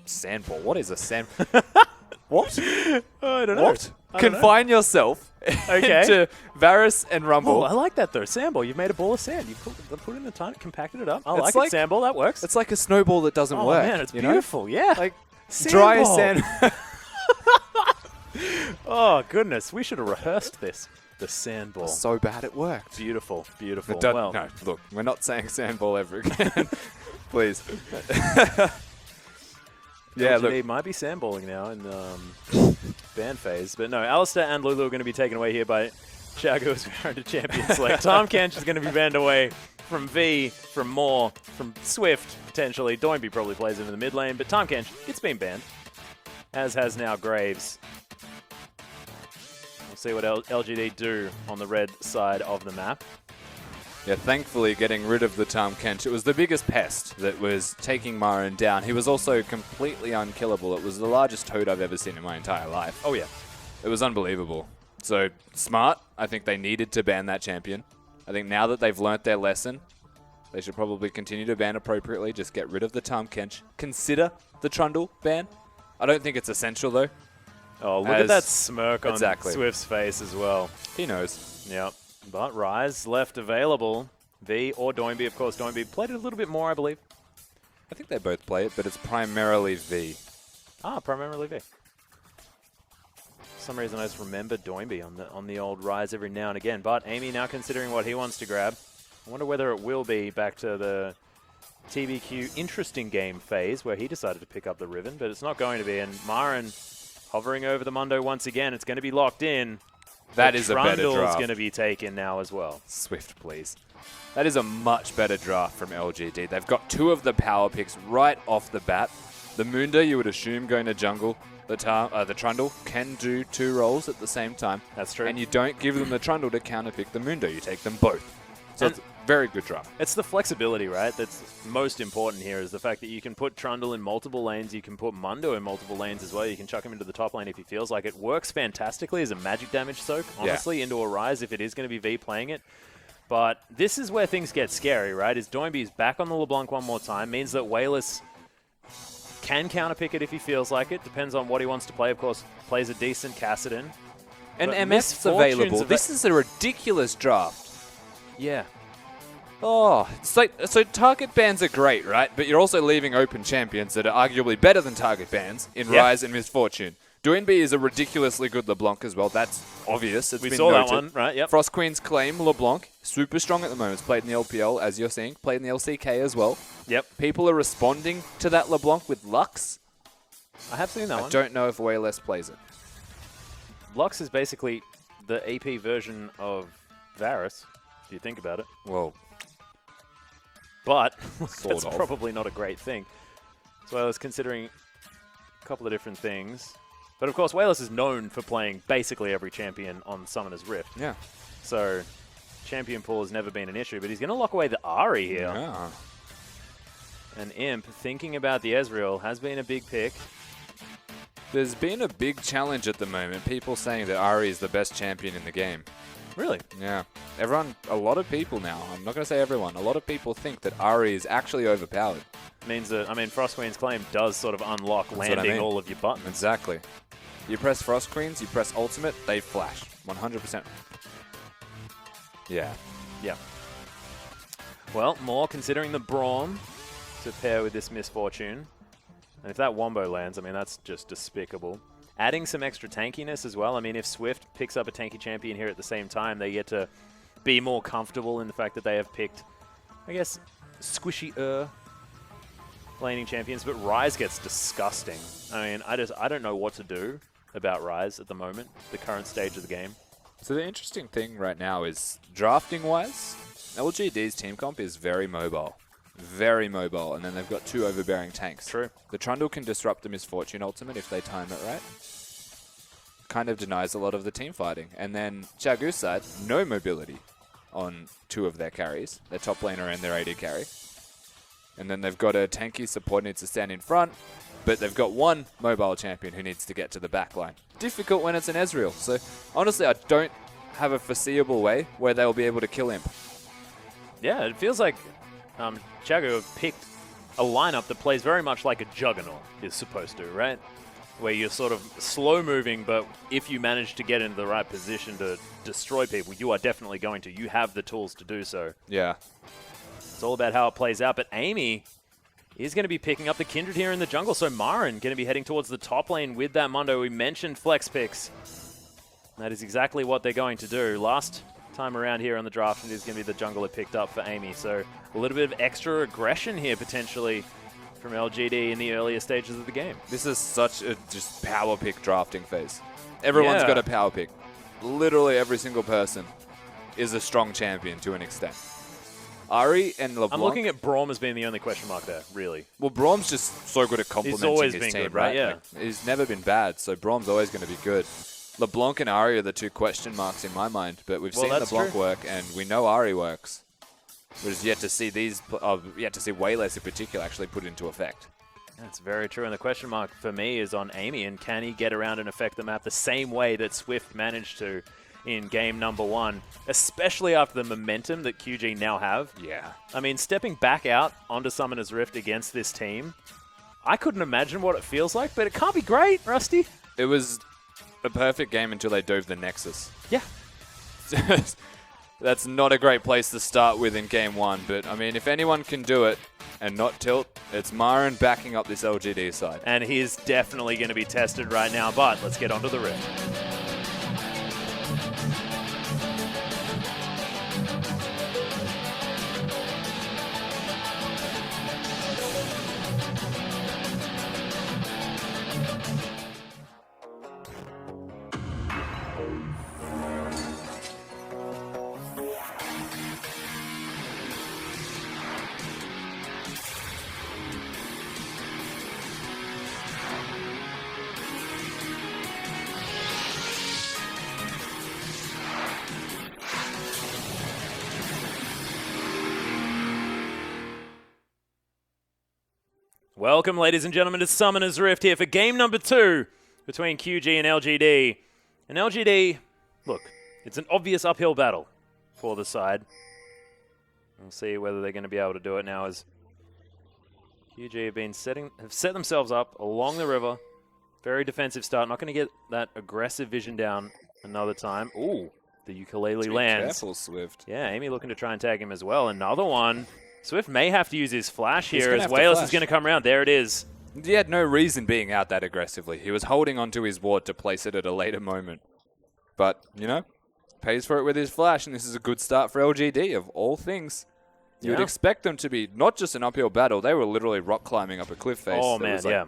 sandball. What is a sand? What? I don't know. What? Confine yourself into Varus and Rumble. Oh, I like that though. Sandball. You've made a ball of sand. You put it in the tiny, compacted it up. I like like it. Sandball. That works. It's like a snowball that doesn't work. Oh man, it's you know? beautiful. Yeah. Like Sandball. dry sand. Oh goodness, we should have rehearsed this. The sandball. So bad it worked. Beautiful, beautiful. Well, no, look, we're not saying sandball ever again. Please. Yeah, LGD look. might be sandballing now in ban phase, but no, Alistair and Lulu are going to be taken away here by Chago's Veranda champion select. Tom Kench is going to be banned away from V, from Moore, from Swift, potentially. Doinby probably plays him in the mid lane, but Tom Kench, it's been banned, as has now Graves. We'll see what LGD do on the red side of the map. Yeah, thankfully getting rid of the Tom Kench. It was the biggest pest that was taking Marin down. He was also completely unkillable. It was the largest toad I've ever seen in my entire life. Oh, yeah. It was unbelievable. So, smart. I think they needed to ban that champion. I think now that they've learnt their lesson, they should probably continue to ban appropriately. Just get rid of the Tom Kench. Consider the Trundle ban. I don't think it's essential, though. Oh, look at that smirk on Swift's face as well. He knows. Yep. But Ryze left available. V or Doinby, of course. Doinby played it a little bit more, I believe. I think they both play it, but it's primarily V. Ah, primarily V. For some reason, I just remember Doinby on the old Ryze every now and again. But Amy now considering what he wants to grab. I wonder whether it will be back to the TBQ interesting game phase where he decided to pick up the Riven, but it's not going to be. And Marin hovering over the Mundo once again. It's going to be locked in. That is a better draft. Trundle's going to be taken now as well. Swift, please. That is a much better draft from LGD. They've got two of the power picks right off the bat. The Mundo, you would assume, going to jungle. The Trundle can do two roles at the same time. That's true. And you don't give them the Trundle to counterpick the Mundo. You take them both. So it's a very good draft. It's the flexibility, right? That's most important here is the fact that you can put Trundle in multiple lanes. You can put Mundo in multiple lanes as well. You can chuck him into the top lane if he feels like it. Works fantastically as a magic damage soak, honestly, into a Ryze if it is going to be V playing it. But this is where things get scary, right? Is Doinby's back on the LeBlanc one more time. Means that Wayless can counterpick it if he feels like it. Depends on what he wants to play. Of course, plays a decent Kassadin. And MF's available. This is a ridiculous draft. Yeah. Oh, so target bans are great, right? But you're also leaving open champions that are arguably better than target bans in Ryze and Misfortune. Doinby is a ridiculously good LeBlanc as well. That's obvious. We saw that one, right? Yep. Frost Queen's claim, LeBlanc, super strong at the moment. It's played in the LPL, as you're seeing. Played in the LCK as well. Yep. People are responding to that LeBlanc with Lux. I have seen that one. I don't know if Wayless plays it. Lux is basically the AP version of Varus, if you think about it. Well, but that's probably not a great thing. So I was considering a couple of different things. But of course, Wayless is known for playing basically every champion on Summoner's Rift. Yeah. So champion pool has never been an issue, but he's going to lock away the Ahri here. Yeah. And Imp, thinking about the Ezreal, has been a big pick. There's been a big challenge at the moment. People saying that Ahri is the best champion in the game. Really? Yeah. A lot of people now, I'm not going to say everyone, a lot of people think that Ahri is actually overpowered. Means that, Frost Queen's claim does sort of unlock landing all of your buttons. Exactly. You press Frost Queens, you press Ultimate, they flash. 100%. Yeah. Yeah. Well, more considering the Braum to pair with this Misfortune. And if that Wombo lands, that's just despicable. Adding some extra tankiness as well. If Swift picks up a tanky champion here at the same time, they get to be more comfortable in the fact that they have picked, I guess, squishy-er laning champions. But Ryze gets disgusting. I don't know what to do about Ryze at the moment, the current stage of the game. So the interesting thing right now is, drafting-wise, LGD's team comp is very mobile. Very mobile, and then they've got two overbearing tanks. True. The Trundle can disrupt the Misfortune ultimate if they time it right. Kind of denies a lot of the team fighting. And then Chagu's side, no mobility on two of their carries, their top laner and their AD carry. And then they've got a tanky support needs to stand in front, but they've got one mobile champion who needs to get to the back line. Difficult when it's an Ezreal. So honestly, I don't have a foreseeable way where they'll be able to kill Imp. Yeah, it feels like Chago picked a lineup that plays very much like a Juggernaut is supposed to, right? Where you're sort of slow moving, but if you manage to get into the right position to destroy people, you are definitely going to. You have the tools to do so. Yeah. It's all about how it plays out, but Amy is going to be picking up the Kindred here in the jungle, so Marin going to be heading towards the top lane with that Mundo. We mentioned flex picks. That is exactly what they're going to do. Last time around here on the draft, it is going to be the jungle it picked up for Amy, so a little bit of extra aggression here potentially from LGD in the earlier stages of the game. This is such a just power pick drafting phase. Everyone's got a power pick. Literally every single person is a strong champion to an extent. Ari and LeBlanc. I'm looking at Braum as being the only question mark there, really. Well, Braum's just so good at complementing He's always his been team, good, right? Yeah. Like, he's never been bad, so Braum's always going to be good. LeBlanc and Ari are the two question marks in my mind, but we've seen LeBlanc work, and we know Ari works. We're just yet to see yet to see Wayless in particular actually put into effect. That's very true, and the question mark for me is on Amy, and can he get around and affect the map the same way that Swift managed to in game number 1, especially after the momentum that QG now have. Yeah. I mean, stepping back out onto Summoner's Rift against this team, I couldn't imagine what it feels like, but it can't be great, Rusty. It was a perfect game until they dove the Nexus. Yeah. That's not a great place to start with in game 1, but I mean, if anyone can do it and not tilt, it's Marin backing up this LGD side. And he is definitely going to be tested right now, but let's get onto the Rift. Welcome, ladies and gentlemen, to Summoner's Rift here for game number 2 between QG and LGD. And LGD, look, it's an obvious uphill battle for the side. We'll see whether they're going to be able to do it now as QG have set themselves up along the river. Very defensive start. Not going to get that aggressive vision down another time. Ooh, the ukulele lands. Careful, Swift. Yeah, Amy looking to try and tag him as well. Another one. Swift may have to use his flash here as Wayless is going to come around. There it is. He had no reason being out that aggressively. He was holding onto his ward to place it at a later moment. But, you know, pays for it with his flash, and this is a good start for LGD, of all things. You would expect them to be not just an uphill battle, they were literally rock climbing up a cliff face. Oh, man, was, like, yeah.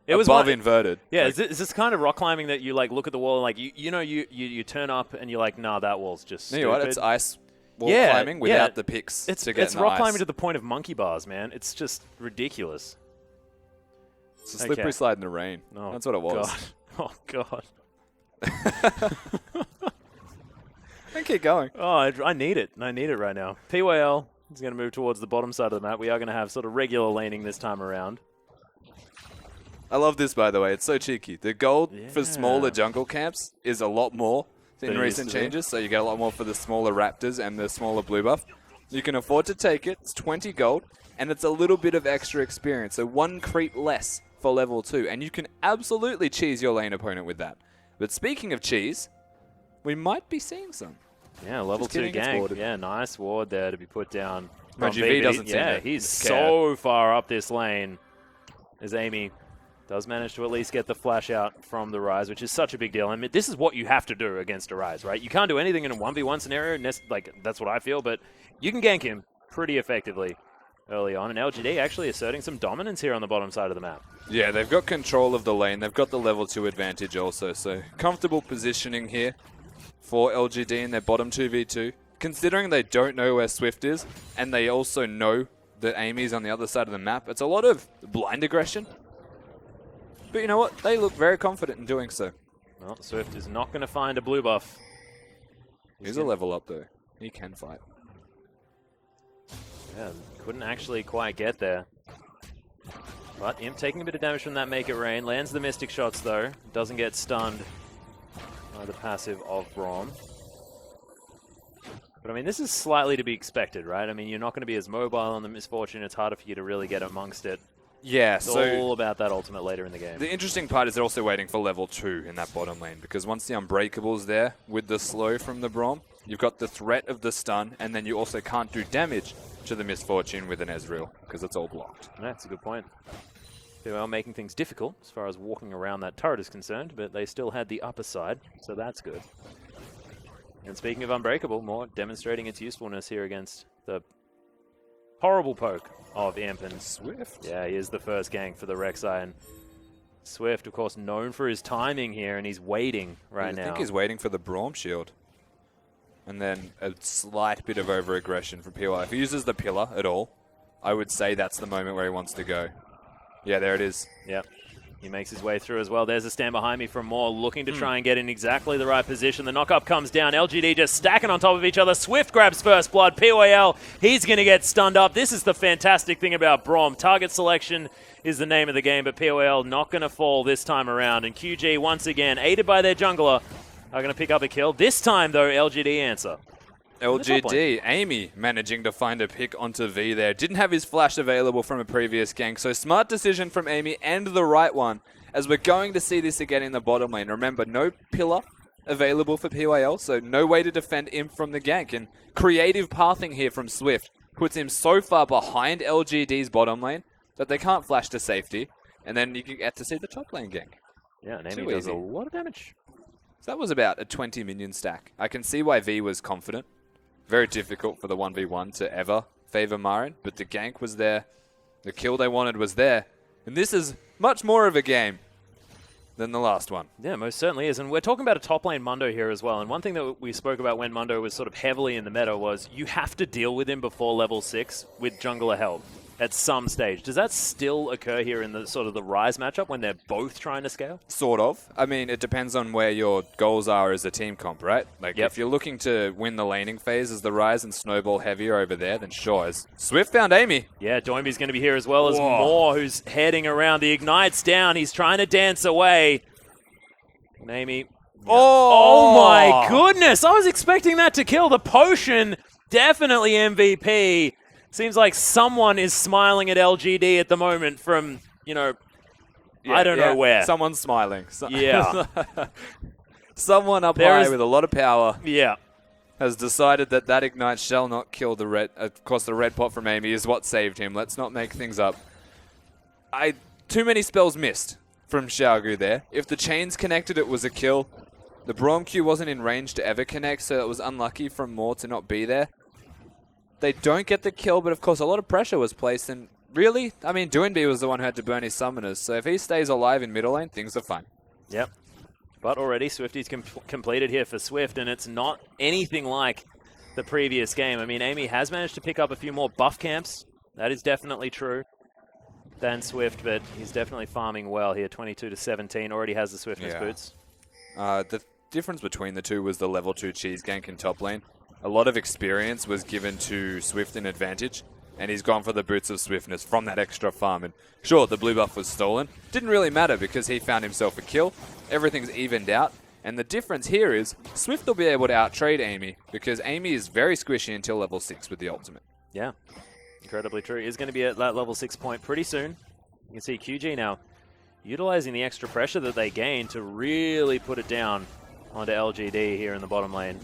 It was above inverted. Yeah, like, is this kind of rock climbing that you like look at the wall and like you turn up and you're like, nah, that wall's just stupid. You know what? It's ice wall climbing without the picks. It's to get rock climbing to the point of monkey bars, man. It's just ridiculous. It's a slippery slide in the rain. Oh, that's what it was. God. Oh God. And keep going. Oh, I need it. I need it right now. PYL is going to move towards the bottom side of the map. We are going to have sort of regular laning this time around. I love this, by the way. It's so cheeky. The gold for smaller jungle camps is a lot more in recent changes, so you get a lot more for the smaller raptors and the smaller blue buff. You can afford to take it. It's 20 gold, and it's a little bit of extra experience, so 1 creep less for level 2, and you can absolutely cheese your lane opponent with that. But speaking of cheese, we might be seeing some. Yeah, level 2 gank. Yeah, nice ward there to be put down. RGB doesn't seem to he's so far up this lane as Amy does manage to at least get the flash out from the Rise, which is such a big deal. I mean, this is what you have to do against a Rise, right? You can't do anything in a 1v1 scenario, like that's what I feel, but you can gank him pretty effectively early on. And LGD actually asserting some dominance here on the bottom side of the map. Yeah, they've got control of the lane. They've got the level 2 advantage also, so comfortable positioning here for LGD in their bottom 2v2. Considering they don't know where Swift is, and they also know that Amy's on the other side of the map, it's a lot of blind aggression. But you know what? They look very confident in doing so. Well, Swift is not going to find a blue buff. He's a level up, though. He can fight. Yeah, couldn't actually quite get there. But Imp taking a bit of damage from that Make It Rain. Lands the Mystic Shots, though. Doesn't get stunned by the passive of Braum. But I mean, this is slightly to be expected, right? I mean, you're not going to be as mobile on the Misfortune. It's harder for you to really get amongst it. Yeah, It's all about that ultimate later in the game. The interesting part is they're also waiting for level 2 in that bottom lane, because once the Unbreakable's there with the slow from the Braum, you've got the threat of the stun, and then you also can't do damage to the Misfortune with an Ezreal, because it's all blocked. Yeah, that's a good point. They are making things difficult as far as walking around that turret is concerned, but they still had the upper side, so that's good. And speaking of Unbreakable, more demonstrating its usefulness here against the horrible poke of Imp and Swift. Yeah, he is the first gank for the Rek'Sai. And Swift, of course, known for his timing here, and he's waiting right now. I think he's waiting for the Braum shield. And then a slight bit of over-aggression from PY. If he uses the pillar at all, I would say that's the moment where he wants to go. Yeah, there it is. Yep. He makes his way through as well. There's a stand behind me from Moore, looking to try and get in exactly the right position. The knock-up comes down. LGD just stacking on top of each other. Swift grabs first blood. PYL, he's going to get stunned up. This is the fantastic thing about Braum. Target selection is the name of the game, but PYL not going to fall this time around. And QG, once again, aided by their jungler, are going to pick up a kill. This time, though, LGD answer. LGD, Amy managing to find a pick onto V there. Didn't have his flash available from a previous gank, so smart decision from Amy and the right one, as we're going to see this again in the bottom lane. Remember, no pillar available for PYL, so no way to defend Imp from the gank. And creative pathing here from Swift puts him so far behind LGD's bottom lane that they can't flash to safety, and then you get to see the top lane gank. Yeah, and Amy does a lot of damage. So that was about a 20 minion stack. I can see why V was confident. Very difficult for the 1v1 to ever favor Marin, but the gank was there. The kill they wanted was there. And this is much more of a game than the last one. Yeah, most certainly is. And we're talking about a top lane Mundo here as well. And one thing that we spoke about when Mundo was sort of heavily in the meta was you have to deal with him before level 6 with jungler help at some stage. Does that still occur here in the sort of the Rise matchup when they're both trying to scale? Sort of. I mean, it depends on where your goals are as a team comp, right? Like, if you're looking to win the laning phase as the Rise and snowball heavier over there, then sure. As Swift found Amy. Yeah, Doimby's going to be here as well as Moore, who's heading around. The Ignite's down. He's trying to dance away. And Amy... Oh my goodness! I was expecting that to kill. The potion, definitely MVP. Seems like someone is smiling at LGD at the moment from, you know, I don't know where. Someone's smiling. Yeah. Someone up high with a lot of power has decided that that Ignite shall not kill the red. Of course, the red pot from Amy is what saved him. Let's not make things up. Too many spells missed from Xiaogu there. If the chains connected, it was a kill. The Braum Q wasn't in range to ever connect, so it was unlucky from Moore to not be there. They don't get the kill, but of course a lot of pressure was placed, and really, I mean, Doinby was the one who had to burn his summoners, so if he stays alive in middle lane, things are fine. Yep. But already Swifty's completed here for Swift, and it's not anything like the previous game. I mean, Amy has managed to pick up a few more buff camps. That is definitely true than Swift, but he's definitely farming well here. 22 to 17, already has the Swiftness boots. The difference between the two was the level 2 cheese gank in top lane. A lot of experience was given to Swift in advantage, and he's gone for the boots of swiftness from that extra farm. And sure, the blue buff was stolen. Didn't really matter because he found himself a kill. Everything's evened out. And the difference here is Swift will be able to outtrade Amy because Amy is very squishy until level 6 with the ultimate. Yeah, incredibly true. He's going to be at that level 6 point pretty soon. You can see QG now utilizing the extra pressure that they gained to really put it down onto LGD here in the bottom lane.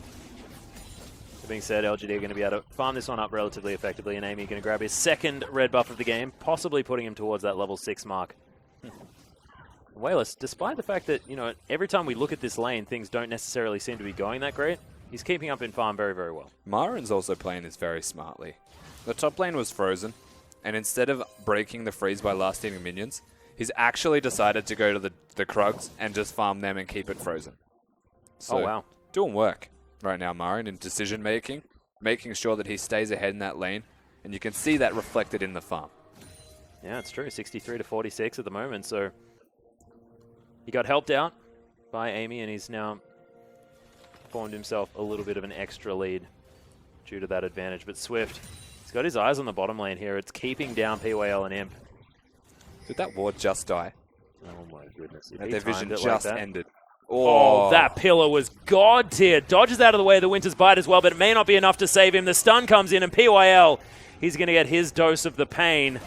Being said, LGD are going to be able to farm this one up relatively effectively, and Amy going to grab his second red buff of the game, possibly putting him towards that level 6 mark. Wayless, despite the fact that, you know, every time we look at this lane, things don't necessarily seem to be going that great, he's keeping up in farm very, very well. Marin's also playing this very smartly. The top lane was frozen, and instead of breaking the freeze by last hitting minions, he's actually decided to go to the Krugs and just farm them and keep it frozen. So, oh, wow. Doing work right now, Marin, in decision making, making sure that he stays ahead in that lane, and you can see that reflected in the farm. Yeah, it's true. 63 to 46 at the moment, so he got helped out by Amy, and he's now formed himself a little bit of an extra lead due to that advantage. But Swift, he's got his eyes on the bottom lane here. It's keeping down PYL and Imp. Did that ward just die? Oh my goodness. Their vision just ended. Oh, that pillar was god tier. Dodges out of the way of the Winter's Bite as well, but it may not be enough to save him. The stun comes in, and PYL, he's going to get his dose of the pain.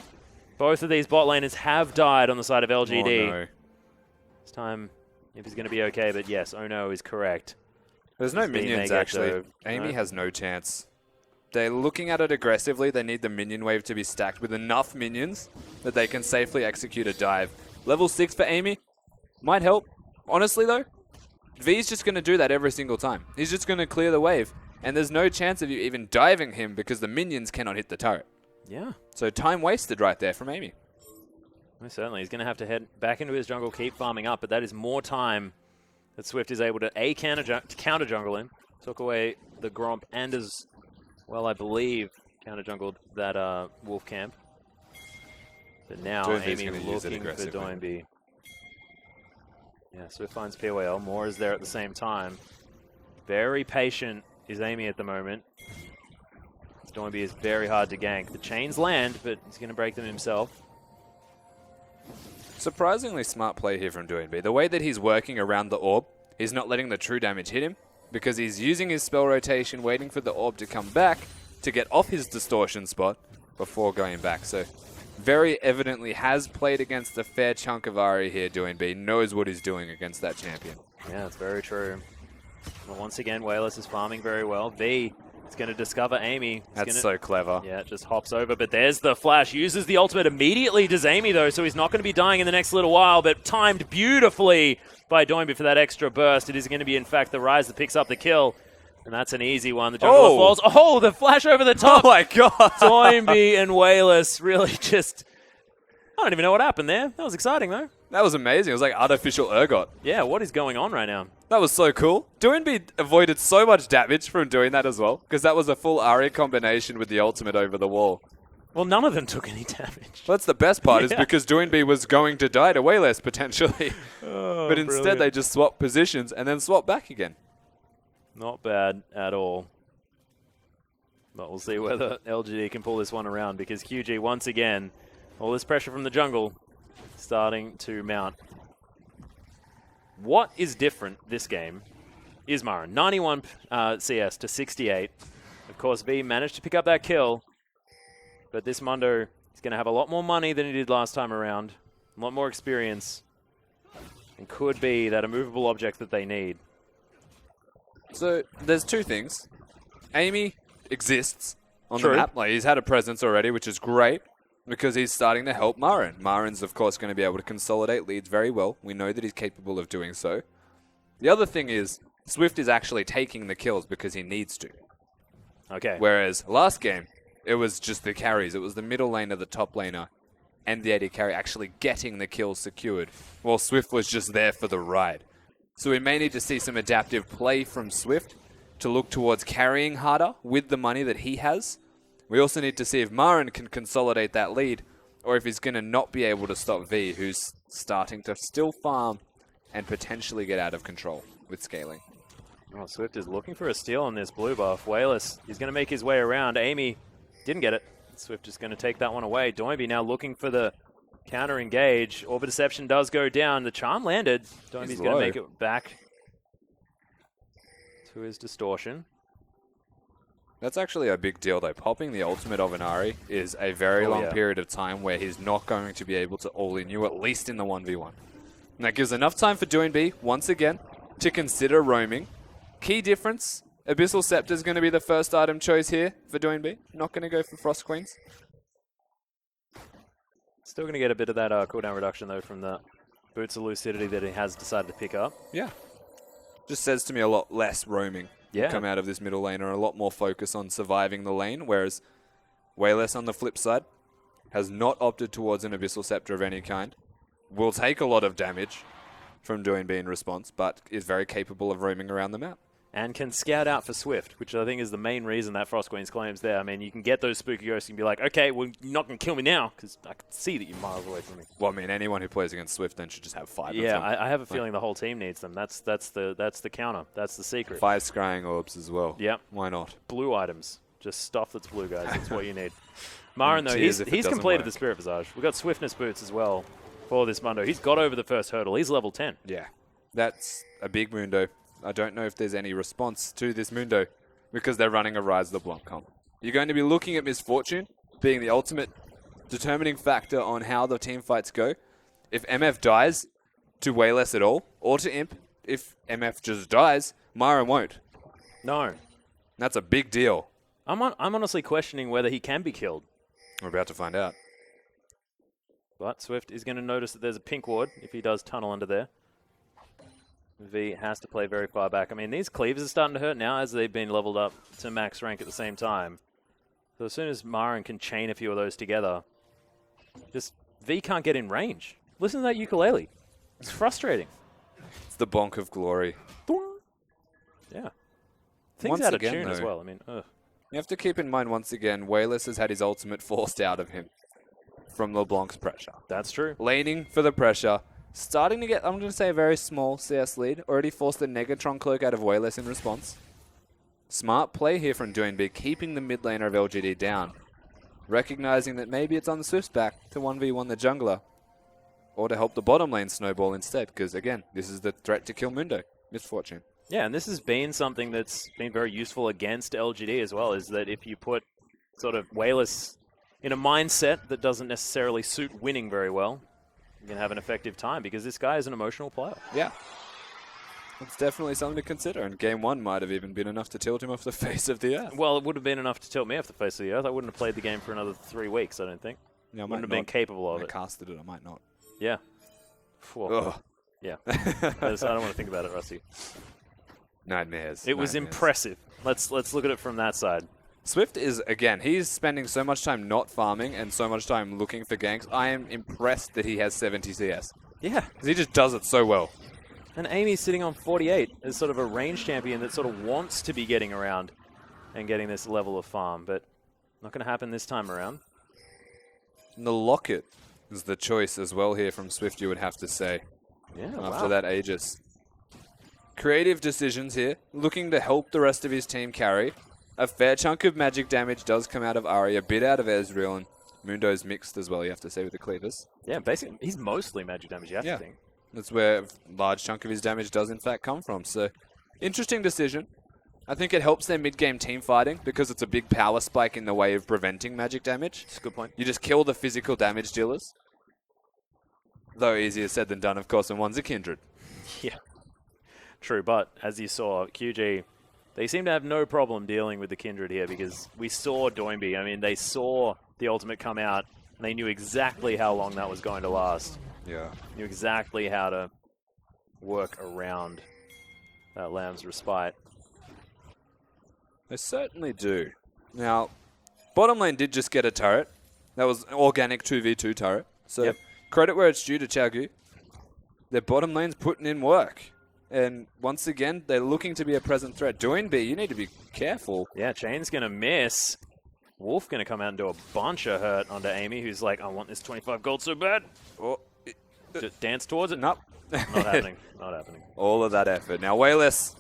Both of these bot laners have died on the side of LGD. Oh, no. This time, if he's going to be okay, but yes, oh no is correct. There's no minions, actually. Amy has no chance. They're looking at it aggressively. They need the minion wave to be stacked with enough minions that they can safely execute a dive. Level 6 for Amy might help. Honestly, though, V's just going to do that every single time. He's just going to clear the wave. And there's no chance of you even diving him because the minions cannot hit the turret. Yeah. So time wasted right there from Amy. Well, certainly. He's going to have to head back into his jungle, keep farming up, but that is more time that Swift is able to counter jungle him. Took away the Gromp and as well, I believe, counter jungled that Wolf camp. But now Amy looking for Doinby. Yeah, Swift finds POL. Moore is there at the same time. Very patient is Amy at the moment. Doinby is very hard to gank. The chains land, but he's going to break them himself. Surprisingly smart play here from Doinby. The way that he's working around the orb, he's not letting the true damage hit him because he's using his spell rotation, waiting for the orb to come back to get off his distortion spot before going back. So very evidently has played against a fair chunk of Ahri here, Doinby. Knows what he's doing against that champion. Yeah, that's very true. Well, once again, Wayless is farming very well. V is going to discover Amy. That's so clever. Yeah, it just hops over, but there's the flash. Uses the ultimate immediately, does Amy, though, so he's not going to be dying in the next little while, but timed beautifully by Doinby for that extra burst. It is going to be, in fact, the Rise that picks up the kill, and that's an easy one. The jungler falls. Oh, the flash over the top. Oh, my God. Doinby and Wayless really just... I don't even know what happened there. That was exciting, though. That was amazing. It was like artificial ergot. Yeah, what is going on right now? That was so cool. Doinby avoided so much damage from doing that as well, because that was a full Ahri combination with the ultimate over the wall. Well, none of them took any damage. Well, that's the best part, is because Doinby was going to die to Wayless, potentially. But instead, they just swapped positions and then swapped back again. Not bad at all. But we'll see whether LGD can pull this one around, because QG, once again, all this pressure from the jungle starting to mount. What is different this game is Marin. 91 CS to 68. Of course, V managed to pick up that kill, but this Mundo is going to have a lot more money than he did last time around, a lot more experience, and could be that immovable object that they need. So there's two things. Amy exists on True. the map. Like, he's had a presence already, which is great, because he's starting to help Marin. Marin's, of course, going to be able to consolidate leads very well. We know that he's capable of doing so. The other thing is, Swift is actually taking the kills because he needs to. Okay. Whereas last game, it was just the carries. It was the middle laner, the top laner, and the AD carry actually getting the kills secured, while Swift was just there for the ride. So we may need to see some adaptive play from Swift to look towards carrying harder with the money that he has. We also need to see if Marin can consolidate that lead, or if he's going to not be able to stop V, who's starting to still farm and potentially get out of control with scaling. Oh, Swift is looking for a steal on this blue buff. Wayless, he's going to make his way around. Amy didn't get it. Swift is going to take that one away. Doinby now looking for the counter engage. Orbit Deception does go down. The charm landed. Doinby's going to make it back to his distortion. That's actually a big deal, though. Popping the ultimate of an Ahri is a very long period of time where he's not going to be able to all-in you, at least in the 1v1. And that gives enough time for Doinby, once again, to consider roaming. Key difference, Abyssal Scepter is going to be the first item choice here for Doinby. Not going to go for Frost Queens. Still going to get a bit of that cooldown reduction, though, from the Boots of Lucidity that he has decided to pick up. Yeah. Just says to me a lot less roaming. Come out of this middle lane, or a lot more focus on surviving the lane, whereas Wayless on the flip side has not opted towards an Abyssal Scepter of any kind. Will take a lot of damage from Doinby in response, but is very capable of roaming around the map. And can scout out for Swift, which I think is the main reason that Frost Queen's claims there. I mean, you can get those spooky ghosts and be like, okay, well, you're not going to kill me now, because I can see that you're miles away from me. Well, I mean, anyone who plays against Swift then should just have 5 of them. Yeah, I have a feeling the whole team needs them. That's the counter. That's the secret. 5 scrying orbs as well. Yep. Why not? Blue items. Just stuff that's blue, guys. That's what you need. Marin, though, he's completed the Spirit Visage. We've got Swiftness Boots as well for this Mundo. He's got over the first hurdle. He's level 10. Yeah. That's a big Mundo. I don't know if there's any response to this Mundo because they're running a Rise LeBlanc comp. You're going to be looking at Misfortune being the ultimate determining factor on how the team fights go. If MF dies to way less at all, or to Imp, if MF just dies, Myron won't. No. That's a big deal. I'm honestly questioning whether he can be killed. We're about to find out. But Swift is going to notice that there's a pink ward if he does tunnel under there. V has to play very far back. I mean, these cleavers are starting to hurt now as they've been leveled up to max rank at the same time. So as soon as Myron can chain a few of those together, just V can't get in range. Listen to that ukulele. It's frustrating. It's the bonk of glory. Yeah. Things Once out again, of tune though, as well. I mean, ugh. You have to keep in mind, once again, Wayless has had his ultimate forced out of him from LeBlanc's pressure. That's true. Laning for the pressure. Starting to get, I'm going to say, a very small CS lead. Already forced the Negatron cloak out of Wayless in response. Smart play here from Doinb, keeping the mid laner of LGD down. Recognizing that maybe it's on the Swift's back to 1v1 the jungler. Or to help the bottom lane snowball instead. Because, again, this is the threat to kill Mundo. Misfortune. Yeah, and this has been something that's been very useful against LGD as well, is that if you put sort of Wayless in a mindset that doesn't necessarily suit winning very well, you can have an effective time, because this guy is an emotional player. Yeah. It's definitely something to consider, and game one might have even been enough to tilt him off the face of the earth. Well, it would have been enough to tilt me off the face of the earth. I wouldn't have played the game for another 3 weeks, I don't think. Yeah, I wouldn't have been capable of I it. casted it, I might not. Yeah. Ugh. Yeah. I don't want to think about it, Rusty. Nightmares. It was impressive. Let's look at it from that side. Swift is, again, he's spending so much time not farming and so much time looking for ganks. I am impressed that he has 70 CS. Yeah. Because he just does it so well. And Amy's sitting on 48 as sort of a range champion that sort of wants to be getting around and getting this level of farm, but not going to happen this time around. And the Locket is the choice as well here from Swift, you would have to say. Yeah, After that Aegis. Creative decisions here, looking to help the rest of his team carry. A fair chunk of magic damage does come out of Ahri, a bit out of Ezreal, and Mundo's mixed as well, you have to say, with the cleavers. Yeah, basically, he's mostly magic damage, you have to think. That's where a large chunk of his damage does in fact come from. So, interesting decision. I think it helps their mid-game team fighting because it's a big power spike in the way of preventing magic damage. That's a good point. You just kill the physical damage dealers. Though easier said than done, of course, when one's a Kindred. Yeah. True, but as you saw, QG, they seem to have no problem dealing with the Kindred here because we saw Doinb. I mean, they saw the ultimate come out and they knew exactly how long that was going to last. Yeah. Knew exactly how to work around that Lamb's respite. They certainly do. Now, bottom lane did just get a turret. That was an organic 2v2 turret. So credit where it's due to Chagu. Their bottom lane's putting in work. And once again, they're looking to be a present threat. Doinb, you need to be careful. Yeah, Chain's going to miss. Wolf going to come out and do a bunch of hurt onto Amy, who's like, I want this 25 gold so bad. Oh, Just dance towards it. nope. Not happening. Not happening. All of that effort. Now, Wayless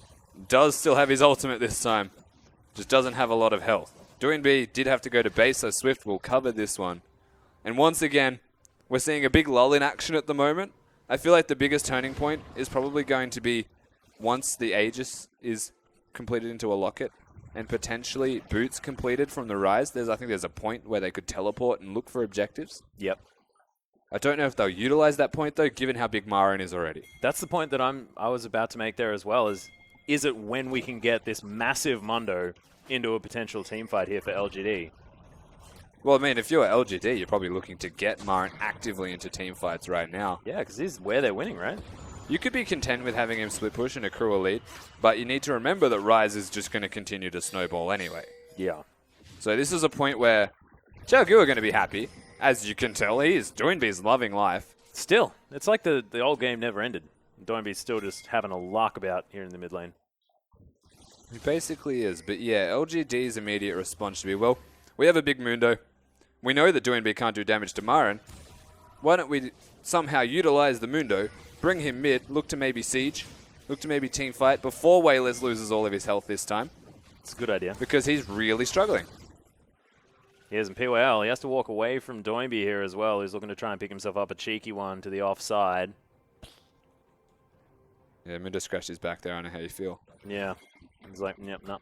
does still have his ultimate this time. Just doesn't have a lot of health. Doinb did have to go to base, so Swift will cover this one. And once again, we're seeing a big lull in action at the moment. I feel like the biggest turning point is probably going to be once the Aegis is completed into a Locket and potentially Boots completed from the Rise. I think there's a point where they could teleport and look for objectives. Yep. I don't know if they'll utilize that point, though, given how big Myron is already. That's the point that I was about to make there as well, is it when we can get this massive Mundo into a potential team fight here for LGD? Well, I mean, if you're LGD, you're probably looking to get Myron actively into team fights right now. Yeah, because this is where they're winning, right? You could be content with having him split push and accrue a lead, but you need to remember that Rise is just going to continue to snowball anyway. Yeah. So this is a point where Chagu are going to be happy. As you can tell, Doinb's loving life. Still, it's like the old game never ended. Doinb's still just having a lark about here in the mid lane. He basically is, but yeah, LGD's immediate response should be, well, we have a big Mundo. We know that Doinb can't do damage to Myron. Why don't we somehow utilize the Mundo, bring him mid, look to maybe siege, look to maybe team fight before Wayless loses all of his health this time. It's a good idea. Because he's really struggling. He is in PYL. He has to walk away from Doinb here as well. He's looking to try and pick himself up a cheeky one to the offside. Yeah, Mundo scratched his back there. I know how you feel. Yeah. He's like, yep, no.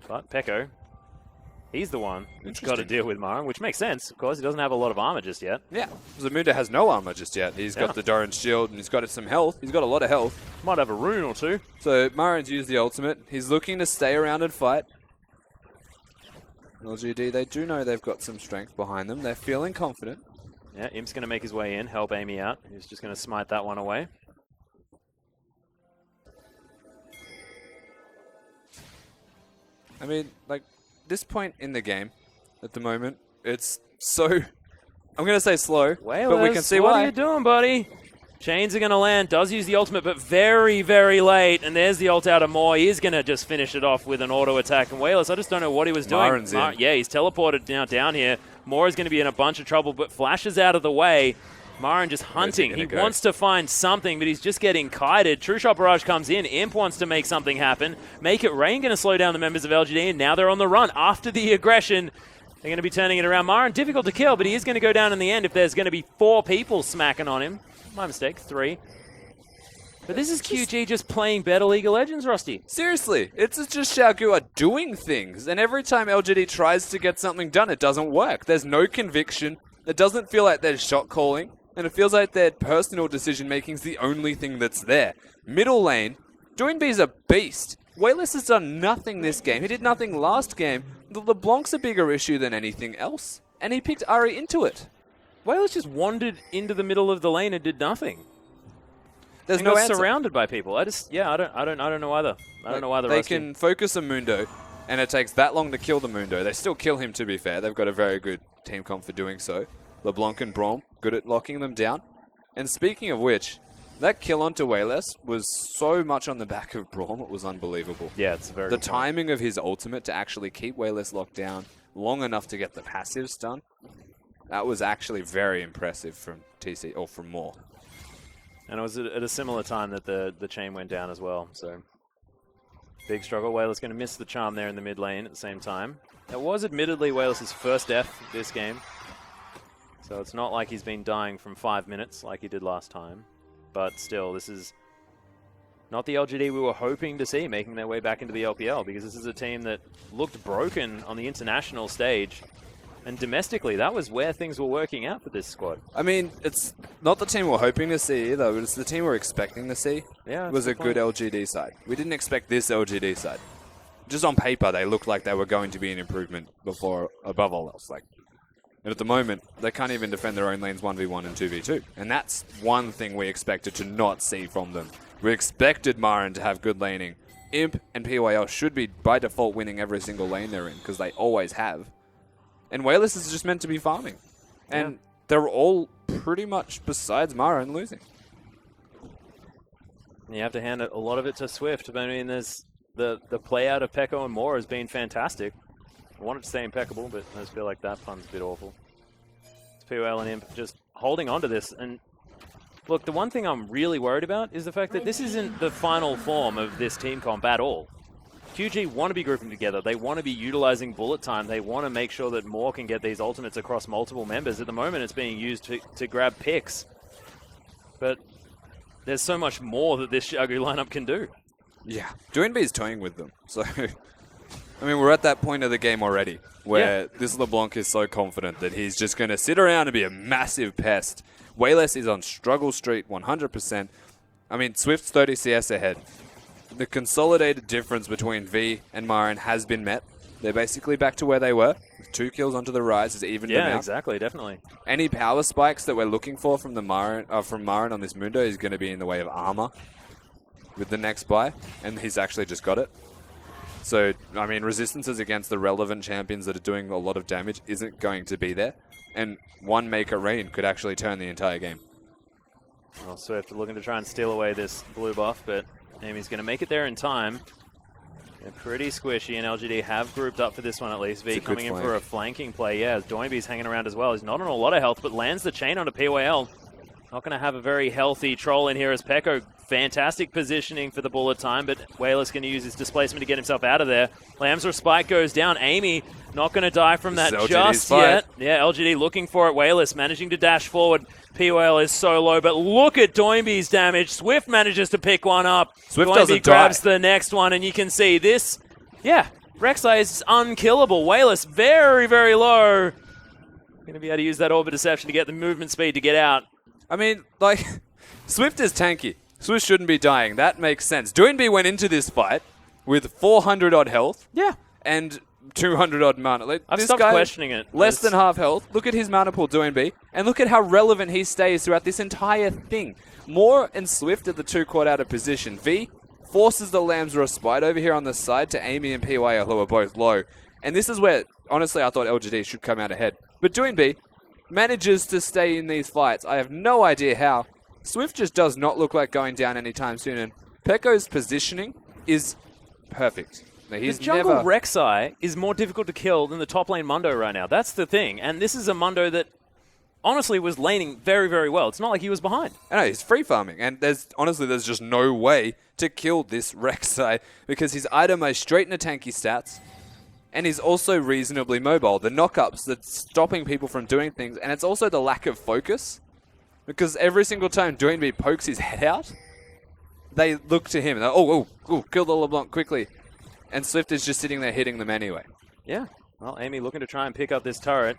But Peko, he's the one that's got to deal with Marin, which makes sense. Of course, he doesn't have a lot of armor just yet. Yeah, Zamunda has no armor just yet. He's got the Doran's shield, and he's got some health. He's got a lot of health. Might have a rune or two. So Marin's used the ultimate. He's looking to stay around and fight. LGD, they do know they've got some strength behind them. They're feeling confident. Yeah, Imp's going to make his way in, help Amy out. He's just going to smite that one away. I mean, like, this point in the game, at the moment, it's so... I'm going to say slow, but we can see what why. What are you doing, buddy? Chains are going to land. Does use the ultimate, but very, very late. And there's the ult out of Moore. He is going to just finish it off with an auto attack. And Wayless, I just don't know what he was doing. Marin's in. Yeah, he's teleported now down here. Moore is going to be in a bunch of trouble, but flashes out of the way. Marin just hunting. He wants to find something, but he's just getting kited. True Shot Barrage comes in. Imp wants to make something happen. Make It Rain going to slow down the members of LGD, and now they're on the run. After the aggression, they're going to be turning it around. Marin, difficult to kill, but he is going to go down in the end if there's going to be 4 people smacking on him. My mistake, 3. But this is QG just playing better League of Legends, Rusty. Seriously, it's just Xiaogu are doing things, and every time LGD tries to get something done, it doesn't work. There's no conviction. It doesn't feel like there's shot calling, and it feels like their personal decision-making is the only thing that's there. Middle lane, Doinby's a beast. Wayless has done nothing this game. He did nothing last game. The LeBlanc's a bigger issue than anything else, and he picked Ari into it. Wayless just wandered into the middle of the lane and did nothing. There's no answer. Surrounded by people. I don't know either. I don't know why they can focus a Mundo, and it takes that long to kill the Mundo. They still kill him, to be fair. They've got a very good team comp for doing so. LeBlanc and Braum, good at locking them down. And speaking of which, that kill onto Wayless was so much on the back of Braum, it was unbelievable. Yeah, it's very The timing of his ultimate to actually keep Wayless locked down long enough to get the passives done, that was actually very impressive from TC, or from Moore. And it was at a similar time that the chain went down as well. So big struggle. Wayless going to miss the charm there in the mid lane at the same time. It was admittedly Wayless' first death this game. So it's not like he's been dying from 5 minutes like he did last time. But still, this is not the LGD we were hoping to see making their way back into the LPL, because this is a team that looked broken on the international stage. And domestically, that was where things were working out for this squad. I mean, it's not the team we're hoping to see either, but it's the team we're expecting to see. Yeah, it was a good LGD side. We didn't expect this LGD side. Just on paper, they looked like they were going to be an improvement above all else. And at the moment, they can't even defend their own lanes 1v1 and 2v2. And that's one thing we expected to not see from them. We expected Marin to have good laning. Imp and PYL should be, by default, winning every single lane they're in, because they always have. And Wayless is just meant to be farming. And they're all pretty much, besides Marin, losing. And you have to hand a lot of it to Swift. I mean, there's the play out of Peko and Moore has been fantastic. I want it to stay impeccable, but I just feel like that pun's a bit awful. It's POL and Imp just holding on to this. And look, the one thing I'm really worried about is the fact that this isn't the final form of this team comp at all. QG want to be grouping together. They want to be utilizing bullet time. They want to make sure that Moore can get these ultimates across multiple members. At the moment, it's being used to grab picks. But there's so much more that this Xiaogu lineup can do. Yeah. Doinby is toying with them. So, I mean, we're at that point of the game already where this LeBlanc is so confident that he's just going to sit around and be a massive pest. Wayless is on struggle street 100%. I mean, Swift's 30 CS ahead. The consolidated difference between V and Marin has been met. They're basically back to where they were. 2 kills onto the rise has evened them out. Yeah, exactly, definitely. Any power spikes that we're looking for from Marin on this Mundo is going to be in the way of armor with the next buy, and he's actually just got it. So, I mean, resistances against the relevant champions that are doing a lot of damage isn't going to be there, and one Make It Rain could actually turn the entire game. Well, Swift looking to try and steal away this blue buff, but Amy's going to make it there in time. They're pretty squishy, and LGD have grouped up for this one at least. V coming in for a flanking play. Yeah, Doinby's hanging around as well. He's not on a lot of health, but lands the chain onto PYL. Not going to have a very healthy troll in here as Peko. Fantastic positioning for the bullet time, but Wayless going to use his displacement to get himself out of there. Lambsdorff spike goes down. Amy not going to die from that just yet. Yeah, LGD looking for it. Wayless managing to dash forward. POL is so low, but look at Doinby's damage. Swift manages to pick one up. Doinby grabs the next one, and you can see this. Yeah, Rek'Sai is unkillable. Wayless very, very low. Going to be able to use that Orbit Deception to get the movement speed to get out. I mean, like, Swift is tanky. Swift shouldn't be dying. That makes sense. Doinby went into this fight with 400-odd health. Yeah. And 200-odd mana. Like, I've stopped questioning it. Less than half health. Look at his mana pool, Doinby. And look at how relevant he stays throughout this entire thing. Moore and Swift are the two caught out of position. V forces the Lambs respite over here on the side to Amy and PYL, who are both low. And this is where, honestly, I thought LGD should come out ahead. But Doinby manages to stay in these fights. I have no idea how. Swift just does not look like going down anytime soon, and Peko's positioning is perfect. The jungle Rek'Sai is more difficult to kill than the top lane Mundo right now. That's the thing, and this is a Mundo that honestly was laning very, very well. It's not like he was behind. I know, he's free farming, and there's just no way to kill this Rek'Sai because his item is straight into tanky stats. And he's also reasonably mobile. The knock-ups that's stopping people from doing things, and it's also the lack of focus. Because every single time Doinby pokes his head out, they look to him and they're, kill the LeBlanc quickly. And Swift is just sitting there hitting them anyway. Yeah. Well, Amy looking to try and pick up this turret.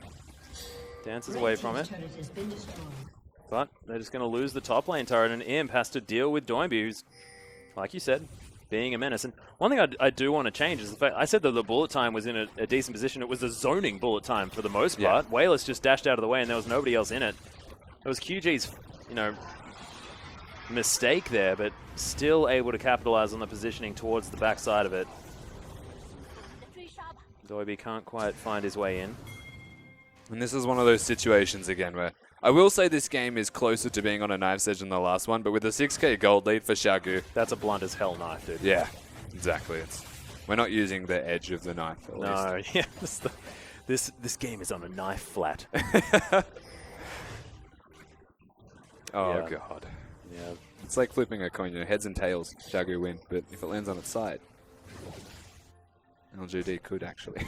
Dances away from it. But they're just going to lose the top lane turret, and Imp has to deal with Doinby, who's, like you said, being a menace. And one thing I do want to change is the fact I said that the bullet time was in a decent position. It was a zoning bullet time for the most part. Yeah. Wayless just dashed out of the way, and there was nobody else in it. It was QG's, mistake there, but still able to capitalize on the positioning towards the backside of it. Doinby can't quite find his way in. And this is one of those situations again where I will say this game is closer to being on a knife's edge than the last one, but with a 6k gold lead for Xiaogu. That's a blunt as hell knife, dude. Yeah, exactly. We're not using the edge of the knife, at least. Yeah. This game is on a knife flat. Oh, God. Yeah. It's like flipping a coin, heads and tails, Xiaogu win, but if it lands on its side, LGD could actually.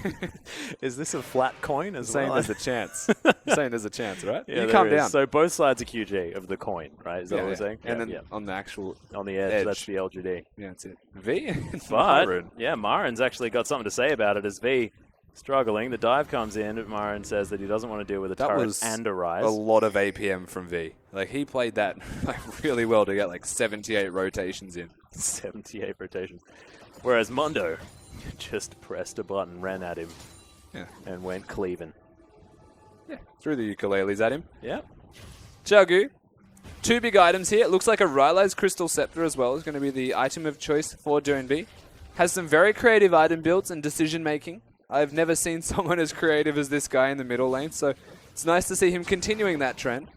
Is this a flat coin as well? Saying there's a chance. You're saying there's a chance, right? Yeah, you calm down. So both sides are QG of the coin, right? Is that what we're saying? And then on the actual on the edge, that's the LGD. Yeah, that's it. V? But, Marin's actually got something to say about it as V struggling. The dive comes in, but Marin says that he doesn't want to deal with a turret and a rise. A lot of APM from V. Like, he played that really well to get 78 rotations in. 78 rotations. Whereas Mundo just pressed a button, ran at him, and went cleaving. Yeah, threw the ukuleles at him. Yeah. Xiaogu, two big items here. It looks like a Rylai's Crystal Scepter as well is going to be the item of choice for Doinby. Has some very creative item builds and decision making. I've never seen someone as creative as this guy in the middle lane, so it's nice to see him continuing that trend.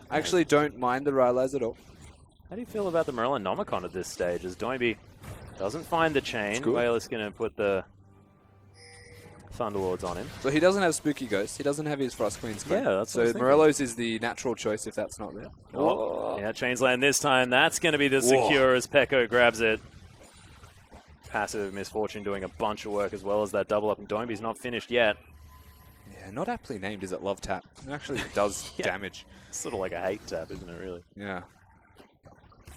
I actually don't mind the Rylai's at all. How do you feel about the Merlin Nomicon at this stage as Doinby doesn't find the chain? Wayless going to put the Thunderlords on him. So he doesn't have Spooky Ghost. He doesn't have his Frost Queen's Queen. Yeah, that's so Morello's is the natural choice if that's not there. Oh. Yeah, chains land this time. That's going to be the secure as Peko grabs it. Passive Misfortune doing a bunch of work as well as that double up, and Doinby's not finished yet. Yeah, not aptly named, is it? Love Tap. It actually does damage. It's sort of like a hate tap, isn't it, really? Yeah.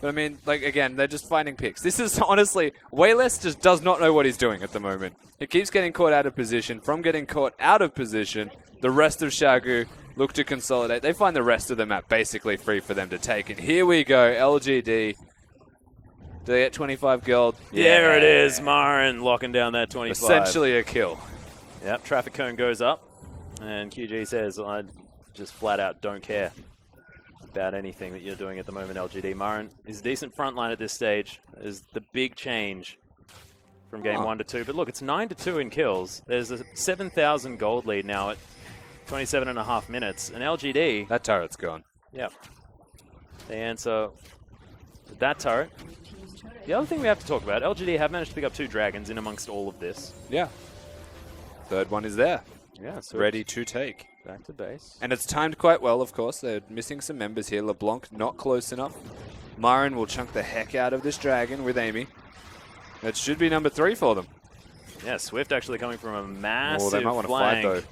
But I mean, again, they're just finding picks. This is honestly, Wayless just does not know what he's doing at the moment. He keeps getting caught out of position. From getting caught out of position, the rest of Xiaogu look to consolidate. They find the rest of the map basically free for them to take. And here we go, LGD. Do they get 25 gold? There it is, Marin locking down that 25. Essentially a kill. Yep, traffic cone goes up. And QG says, I just flat out don't care about anything that you're doing at the moment, LGD. Marin is a decent front line at this stage. Is the big change from game 1 to 2. But look, it's 9 to 2 in kills. There's a 7,000 gold lead now at 27.5 minutes. And LGD... That turret's gone. Yep. They answer with that turret. The other thing we have to talk about, LGD have managed to pick up 2 dragons in amongst all of this. Yeah. Third one is there. Yeah, so ready to take. Back to base. And it's timed quite well, of course. They're missing some members here. LeBlanc not close enough. Myron will chunk the heck out of this dragon with Amy. That should be number 3 for them. Yeah, Swift actually coming from a massive Oh, they might want to flank. fight,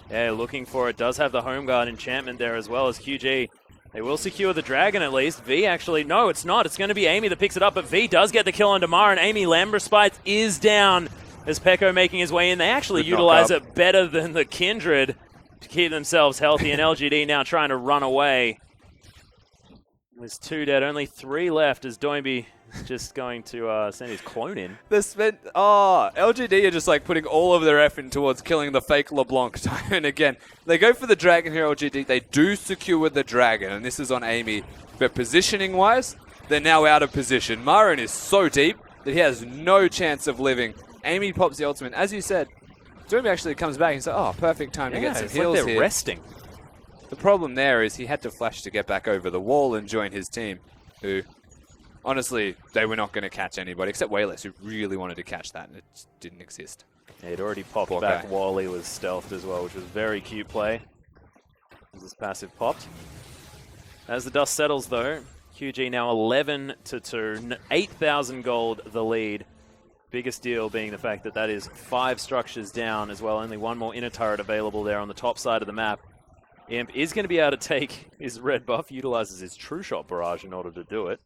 though. Yeah, looking for it. Does have the home guard enchantment there as well as QG. They will secure the dragon at least. V actually, no, it's not. It's going to be Amy that picks it up, but V does get the kill on Damar, and Amy Lamberspite is down as Peko making his way in. They actually utilize it better than the Kindred to keep themselves healthy, and LGD now trying to run away. There's 2 dead, only 3 left as Doinby is just going to send his clone in. LGD are just like putting all of their effort towards killing the fake LeBlanc time and again. They go for the dragon here, LGD. They do secure the dragon, and this is on Amy. But positioning-wise, they're now out of position. Myron is so deep that he has no chance of living. Amy pops the ultimate. As you said, Doinby actually comes back and says, oh, perfect time to get some heals like they're here. resting. The problem there is he had to flash to get back over the wall and join his team, who, honestly, they were not going to catch anybody, except Wayless, who really wanted to catch that, and it just didn't exist. Yeah, he'd already popped Poor back. guy. Wally was stealthed as well, which was very cute play. As this passive popped. As the dust settles, though, QG now 11-2, 8,000 gold the lead. Biggest deal being the fact that that is 5 structures down as well. Only 1 more inner turret available there on the top side of the map. Imp is going to be able to take his red buff, utilizes his True Shot barrage in order to do it.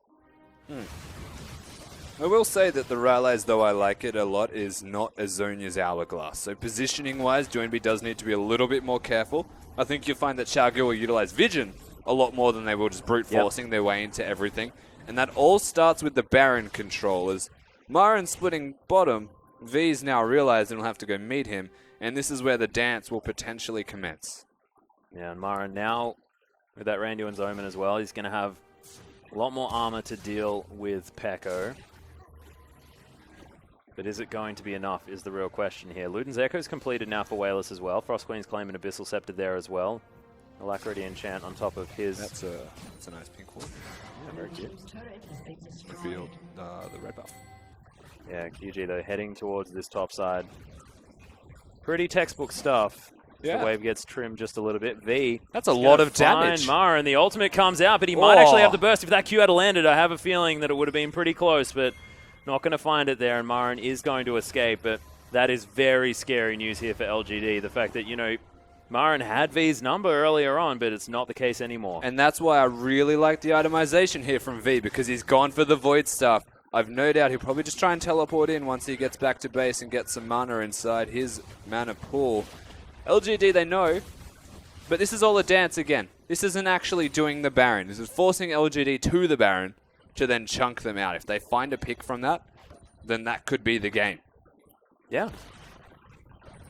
I will say that the Rallies, though I like it a lot, is not Azonia's Hourglass. So positioning-wise, Doinby does need to be a little bit more careful. I think you'll find that Xiaogu will utilize Vision a lot more than they will just brute forcing their way into everything. And that all starts with the Baron control. As Myron splitting bottom, V's now realized and will have to go meet him. And this is where the dance will potentially commence. Yeah, and Myron now, with that Randuin's Omen as well, he's going to have a lot more armor to deal with Peko. But is it going to be enough is the real question here. Luden's Echo's completed now for Wayless as well. Frost Queen's claiming Abyssal Scepter there as well. Alacrity enchant on top of his... That's a nice pink one. Yeah, very cute. Revealed the red buff. Yeah, QG though heading towards this top side. Pretty textbook stuff. Yeah. The wave gets trimmed just a little bit. V. That's a lot of damage. Mara, and the ultimate comes out, but he might actually have the burst. If that Q had landed, I have a feeling that it would have been pretty close, but not going to find it there, and Marin is going to escape, but that is very scary news here for LGD. The fact that, you know, Marin had V's number earlier on, but it's not the case anymore. And that's why I really like the itemization here from V, because he's gone for the Void stuff. I've no doubt he'll probably just try and teleport in once he gets back to base and get some mana inside his mana pool. LGD, they know, but this is all a dance again. This isn't actually doing the Baron. This is forcing LGD to the Baron to then chunk them out. If they find a pick from that, then that could be the game. Yeah.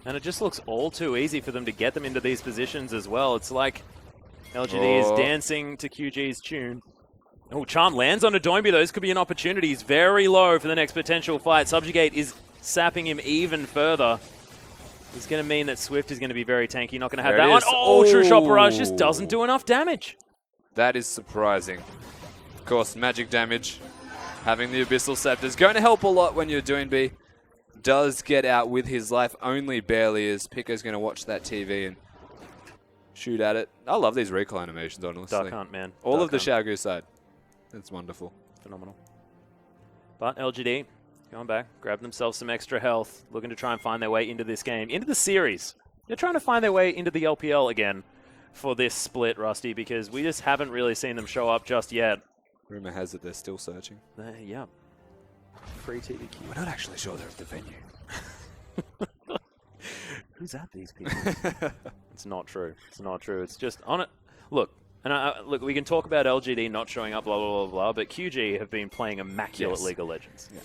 And it just looks all too easy for them to get them into these positions as well. It's like LGD is dancing to QG's tune. Oh, Charm lands on a Doinby, though. This could be an opportunity. He's very low for the next potential fight. Subjugate is sapping him even further. It's going to mean that Swift is going to be very tanky. Not going to have that one. Oh, True Shot Barrage just doesn't do enough damage. That is surprising. Of course, magic damage. Having the Abyssal Scepter is going to help a lot when you're doing B. Does get out with his life only barely, as Pico's going to watch that TV and shoot at it. I love these recoil animations, honestly. Duck Hunt, man. All of the Xiaogu side. It's wonderful. Phenomenal. But LGD, going back, grab themselves some extra health, looking to try and find their way into this game, into the series. They're trying to find their way into the LPL again for this split, Rusty, because we just haven't really seen them show up just yet. Rumor has it they're still searching. Yeah. Free TVQ. We're not actually sure they're at the venue. Who's at these people? It's not true. It's not true. It's just on it. Look, and look, we can talk about LGD not showing up, blah, blah, blah, blah, but QG have been playing immaculate League of Legends. Yeah.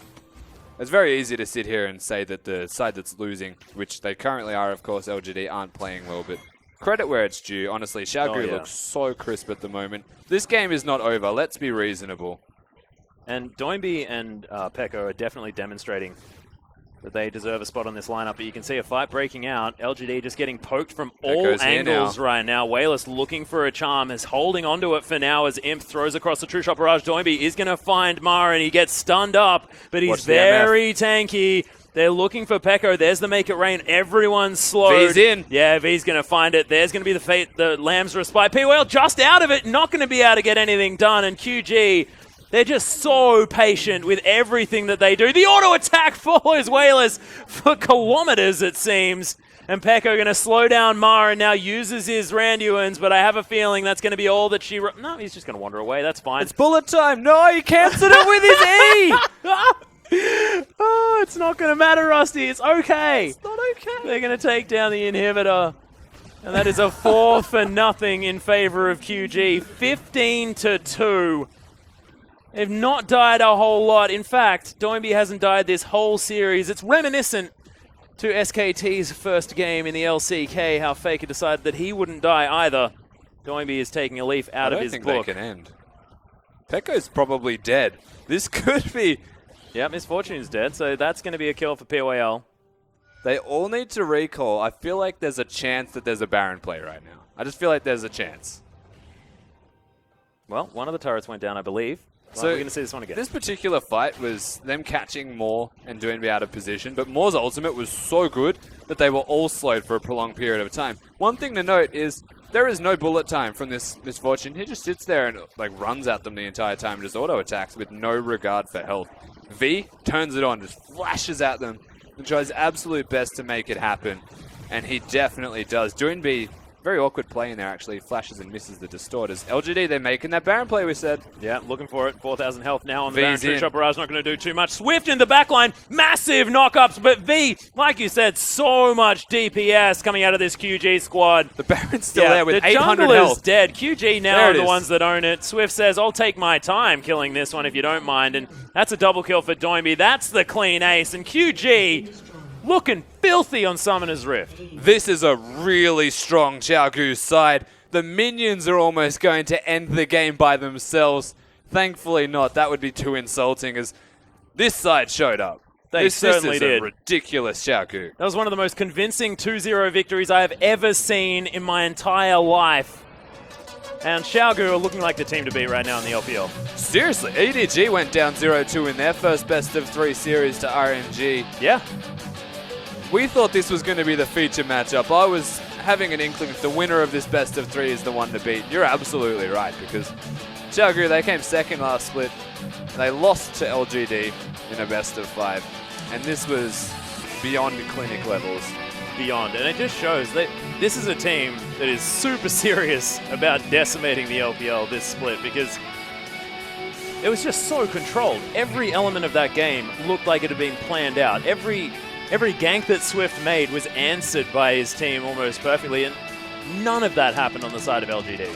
It's very easy to sit here and say that the side that's losing, which they currently are, of course, LGD, aren't playing well, but credit where it's due. Honestly, Xiaogu looks so crisp at the moment. This game is not over. Let's be reasonable. And Doinby and Peko are definitely demonstrating that they deserve a spot on this lineup, but you can see a fight breaking out. LGD just getting poked from all angles right now. Wayless looking for a charm, is holding onto it for now as Imp throws across the True Shot Barrage. Doinby is going to find Mara, and he gets stunned up, but he's very tanky. They're looking for Peko. There's the make it rain. Everyone's slowed. V's in. Yeah, V's going to find it. There's going to be the fate. The Lamb's respite. POL just out of it. Not going to be able to get anything done. And QG, they're just so patient with everything that they do. The auto attack follows Whalers for kilometers, it seems. And Peko going to slow down Ma and now uses his Randuins, but I have a feeling that's going to be all that she... No, he's just going to wander away. That's fine. It's bullet time. No, he cancelled it with his E. Oh, it's not going to matter, Rusty. It's okay. It's not okay. They're going to take down the inhibitor. And that is a 4-0 in favor of QG. 15-2. They've not died a whole lot. In fact, Doinby hasn't died this whole series. It's reminiscent to SKT's first game in the LCK, how Faker decided that he wouldn't die either. Doinby is taking a leaf out of his book. I don't think they can end. Pekko's probably dead. This could be... Yeah, Misfortune's dead, so that's going to be a kill for POL. They all need to recall. I feel like there's a chance that there's a Baron play right now. I just feel like there's a chance. Well, one of the turrets went down, I believe. Well, So we're going to see this one again. This particular fight was them catching Moore and doing me out of position, but Moore's ultimate was so good that they were all slowed for a prolonged period of time. One thing to note is there is no bullet time from this Misfortune. He just sits there and like runs at them the entire time, just auto attacks with no regard for health. V turns it on, just flashes at them, and tries absolute best to make it happen. And he definitely does. Doinby, very awkward play in there actually, flashes and misses the distorters. LGD, they're making that Baron play, we said. Yeah, looking for it. 4,000 health now on the V's Baron. in. Shot Barrage not going to do too much. Swift in the backline. Massive knockups, but V, like you said, so much DPS coming out of this QG squad. The Baron's still there with the 800 jungle health. is dead. QG now There are it the is. ones that own it. Swift says, I'll take my time killing this one if you don't mind. And that's a double kill for Doinby. That's the clean ace. And QG looking filthy on Summoner's Rift. This is a really strong Xiaogu's side. The minions are almost going to end the game by themselves. Thankfully not. That would be too insulting as this side showed up. This certainly is did. a ridiculous Xiaogu. That was one of the most convincing 2-0 victories I have ever seen in my entire life. And Xiaogu are looking like the team to beat right now in the LPL. Seriously, EDG went down 0-2 in their first best-of-3 series to RNG. Yeah. We thought this was going to be the feature matchup. I was having an inkling if the winner of this best-of-3 is the one to beat. You're absolutely right, because Xiaogu, they came second last split. They lost to LGD in a best-of-5. And this was beyond clinic levels. Beyond. And it just shows that this is a team that is super serious about decimating the LPL this split, because it was just so controlled. Every element of that game looked like it had been planned out. Every gank that Swift made was answered by his team almost perfectly, and none of that happened on the side of LGD.